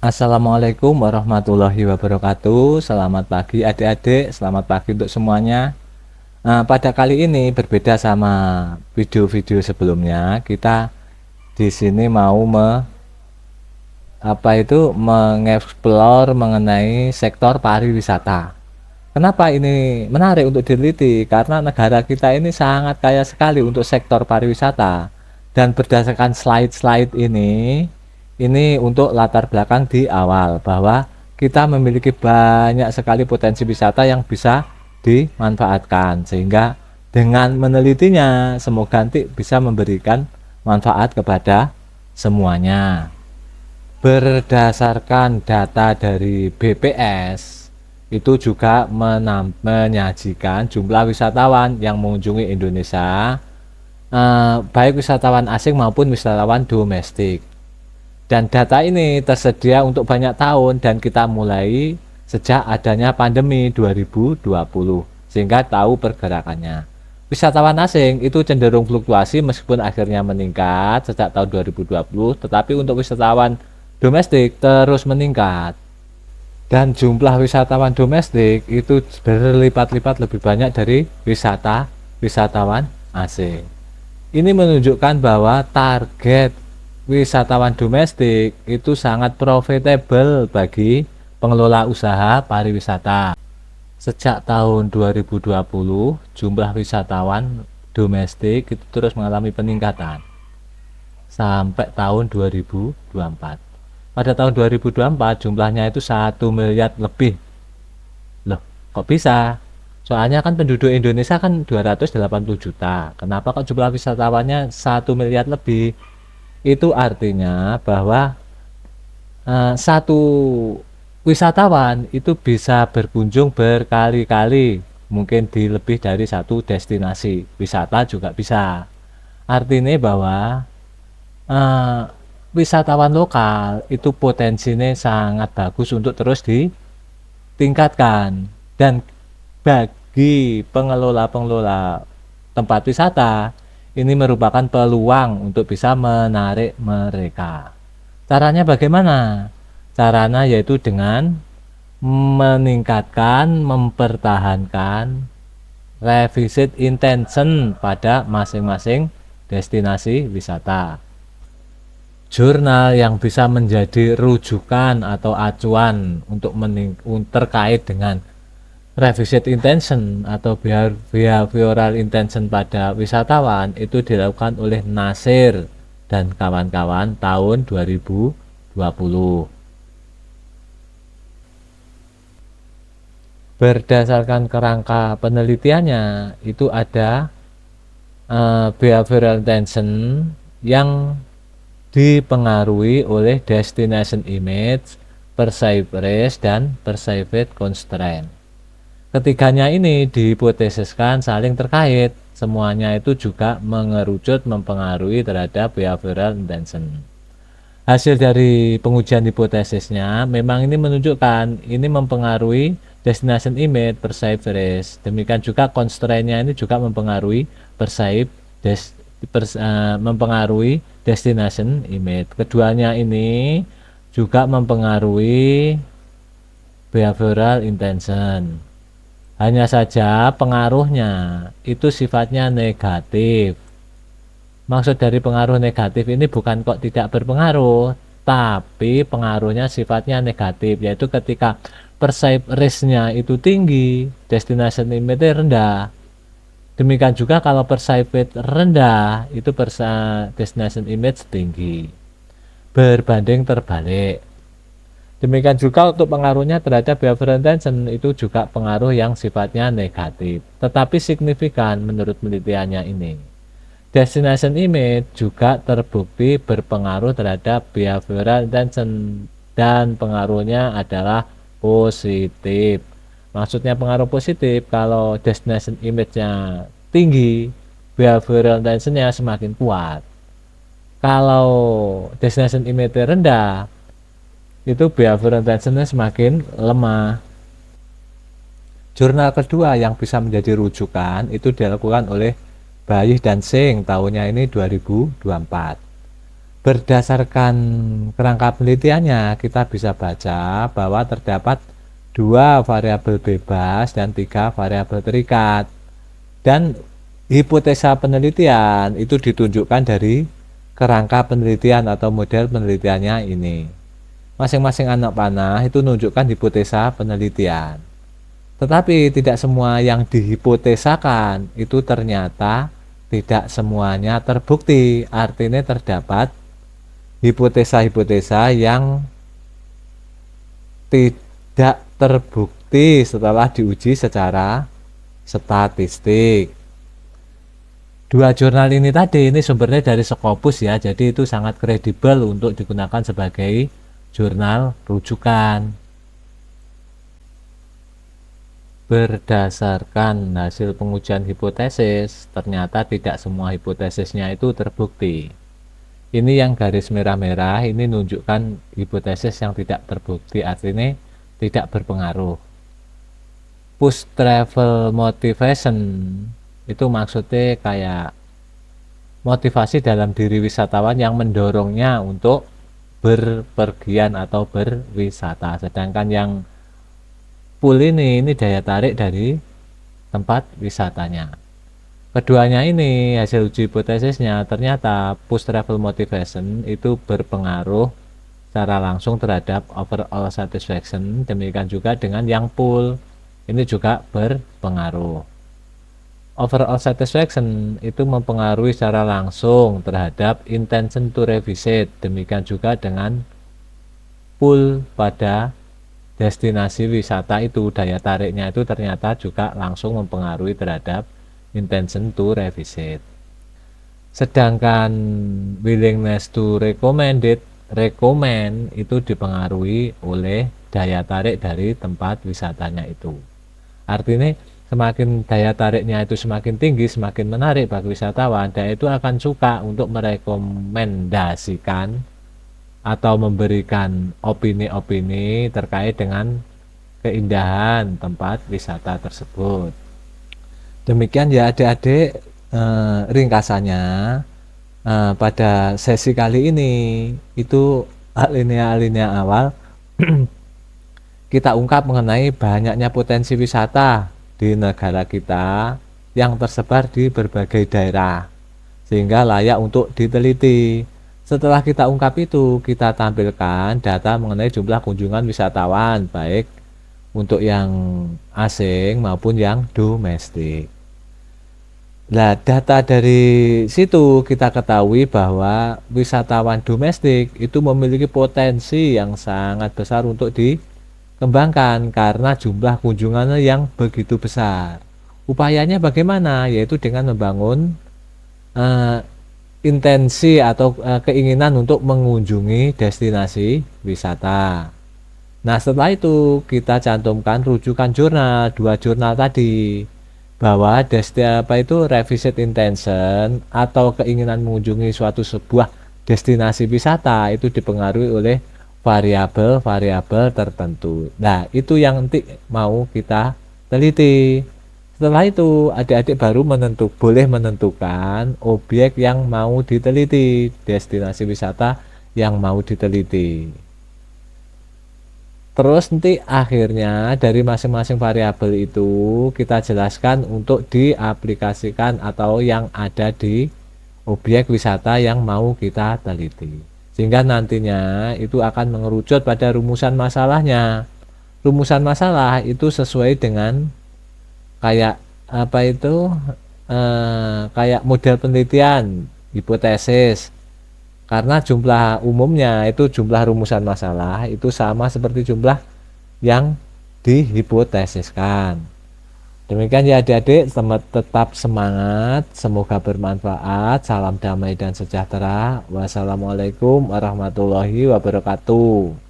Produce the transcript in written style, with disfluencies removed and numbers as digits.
Assalamualaikum warahmatullahi wabarakatuh. Selamat pagi adik-adik, selamat pagi untuk semuanya. Pada kali ini berbeda sama video-video sebelumnya. Kita di sini mau mengeksplor mengenai sektor pariwisata. Kenapa ini menarik untuk diteliti? Karena negara kita ini sangat kaya sekali untuk sektor pariwisata. Dan berdasarkan slide-slide ini untuk latar belakang di awal bahwa kita memiliki banyak sekali potensi wisata yang bisa dimanfaatkan, sehingga dengan menelitinya semoga nanti bisa memberikan manfaat kepada semuanya. Berdasarkan data dari BPS, itu juga menyajikan jumlah wisatawan yang mengunjungi Indonesia, baik wisatawan asing maupun wisatawan domestik. Dan data ini tersedia untuk banyak tahun dan kita mulai sejak adanya pandemi 2020, sehingga tahu pergerakannya. Wisatawan asing itu cenderung fluktuasi meskipun akhirnya meningkat sejak tahun 2020, tetapi untuk wisatawan domestik terus meningkat. Dan jumlah wisatawan domestik itu berlipat-lipat lebih banyak dari wisatawan asing. Ini menunjukkan bahwa target wisatawan domestik itu sangat profitable bagi pengelola usaha pariwisata. Sejak tahun 2020, jumlah wisatawan domestik itu terus mengalami peningkatan sampai tahun 2024. Pada tahun 2024 jumlahnya itu 1 miliar lebih. Loh, kok bisa? Soalnya kan penduduk Indonesia kan 280 juta. Kenapa kok jumlah wisatawannya 1 miliar lebih? Itu artinya bahwa satu wisatawan itu bisa berkunjung berkali-kali, mungkin di lebih dari satu destinasi wisata juga bisa. Artinya bahwa eh, wisatawan lokal itu potensinya sangat bagus untuk terus ditingkatkan. Dan bagi pengelola-pengelola tempat wisata, ini merupakan peluang untuk bisa menarik mereka. Caranya bagaimana? Caranya yaitu dengan meningkatkan, mempertahankan revisit intention pada masing-masing destinasi wisata. Jurnal yang bisa menjadi rujukan atau acuan untuk terkait dengan revisit intention atau behavioral intention pada wisatawan itu dilakukan oleh Nasir dan kawan-kawan tahun 2020. Berdasarkan kerangka penelitiannya itu ada behavioral intention yang dipengaruhi oleh destination image, perceived risk, dan perceived constraint. Ketiganya ini dihipotesiskan saling terkait, semuanya itu juga mengerucut mempengaruhi terhadap behavioral intention. Hasil dari pengujian hipotesisnya memang ini menunjukkan ini mempengaruhi destination image, perceived risk. Demikian juga constraint-nya ini juga mempengaruhi mempengaruhi destination image. Keduanya ini juga mempengaruhi behavioral intention. Hanya saja pengaruhnya itu sifatnya negatif. Maksud dari pengaruh negatif ini bukan kok tidak berpengaruh, tapi pengaruhnya sifatnya negatif, yaitu ketika perceived risk-nya itu tinggi, destination image rendah. Demikian juga kalau perceived rendah, itu destination image tinggi. Berbanding terbalik. Demikian juga untuk pengaruhnya terhadap behavioral intention itu juga pengaruh yang sifatnya negatif, tetapi signifikan menurut penelitiannya ini. Destination image juga terbukti berpengaruh terhadap behavioral intention dan pengaruhnya adalah positif. Maksudnya pengaruh positif kalau destination image-nya tinggi, behavioral intention-nya semakin kuat. Kalau destination image rendah, itu behavioral intention-nya semakin lemah. Jurnal kedua yang bisa menjadi rujukan itu dilakukan oleh Bayih dan Singh, tahunnya ini 2024. Berdasarkan kerangka penelitiannya, kita bisa baca bahwa terdapat 2 variabel bebas dan 3 variabel terikat. Dan hipotesa penelitian itu ditunjukkan dari kerangka penelitian atau model penelitiannya ini. Masing-masing anak panah itu menunjukkan hipotesa penelitian. Tetapi tidak semua yang dihipotesakan itu ternyata tidak semuanya terbukti. Artinya terdapat hipotesa-hipotesa yang tidak terbukti setelah diuji secara statistik. 2 jurnal ini tadi ini sumbernya dari Scopus ya, jadi itu sangat kredibel untuk digunakan sebagai jurnal rujukan. Berdasarkan hasil pengujian hipotesis, ternyata tidak semua hipotesisnya itu terbukti. Ini yang garis merah-merah ini menunjukkan hipotesis yang tidak terbukti, artinya tidak berpengaruh. Push travel motivation itu maksudnya kayak motivasi dalam diri wisatawan yang mendorongnya untuk berpergian atau berwisata. Sedangkan yang pull ini daya tarik dari tempat wisatanya. Keduanya ini hasil uji hipotesisnya ternyata push travel motivation itu berpengaruh secara langsung terhadap overall satisfaction, demikian juga dengan yang pull ini juga berpengaruh. Overall satisfaction itu mempengaruhi secara langsung terhadap intention to revisit, demikian juga dengan pull pada destinasi wisata itu, daya tariknya itu ternyata juga langsung mempengaruhi terhadap intention to revisit. Sedangkan willingness to recommend itu dipengaruhi oleh daya tarik dari tempat wisatanya itu. Artinya semakin daya tariknya itu semakin tinggi, semakin menarik bagi wisatawan, dan itu akan suka untuk merekomendasikan atau memberikan opini-opini terkait dengan keindahan tempat wisata tersebut. Demikian ya adik-adik ringkasannya pada sesi kali ini itu alinea-alinea awal kita ungkap mengenai banyaknya potensi wisata di negara kita yang tersebar di berbagai daerah sehingga layak untuk diteliti. Setelah kita ungkap itu, kita tampilkan data mengenai jumlah kunjungan wisatawan baik untuk yang asing maupun yang domestik. Nah, data dari situ kita ketahui bahwa wisatawan domestik itu memiliki potensi yang sangat besar untuk dikembangkan karena jumlah kunjungannya yang begitu besar. Upayanya bagaimana? Yaitu dengan membangun intensi atau keinginan untuk mengunjungi destinasi wisata. Nah, setelah itu kita cantumkan rujukan jurnal, 2 jurnal tadi, bahwa revisit intention atau keinginan mengunjungi sebuah destinasi wisata itu dipengaruhi oleh variabel-variabel tertentu. Nah, itu yang nanti mau kita teliti. Setelah itu adik-adik baru boleh menentukan objek yang mau diteliti, destinasi wisata yang mau diteliti. Terus nanti akhirnya dari masing-masing variabel itu kita jelaskan untuk diaplikasikan atau yang ada di objek wisata yang mau kita teliti. Sehingga nantinya itu akan mengerucut pada rumusan masalahnya. Rumusan masalah itu sesuai dengan kayak kayak model penelitian, hipotesis. Karena jumlah umumnya itu jumlah rumusan masalah itu sama seperti jumlah yang dihipotesiskan. Demikian ya adik-adik, tetap semangat, semoga bermanfaat. Salam damai dan sejahtera. Wassalamualaikum warahmatullahi wabarakatuh.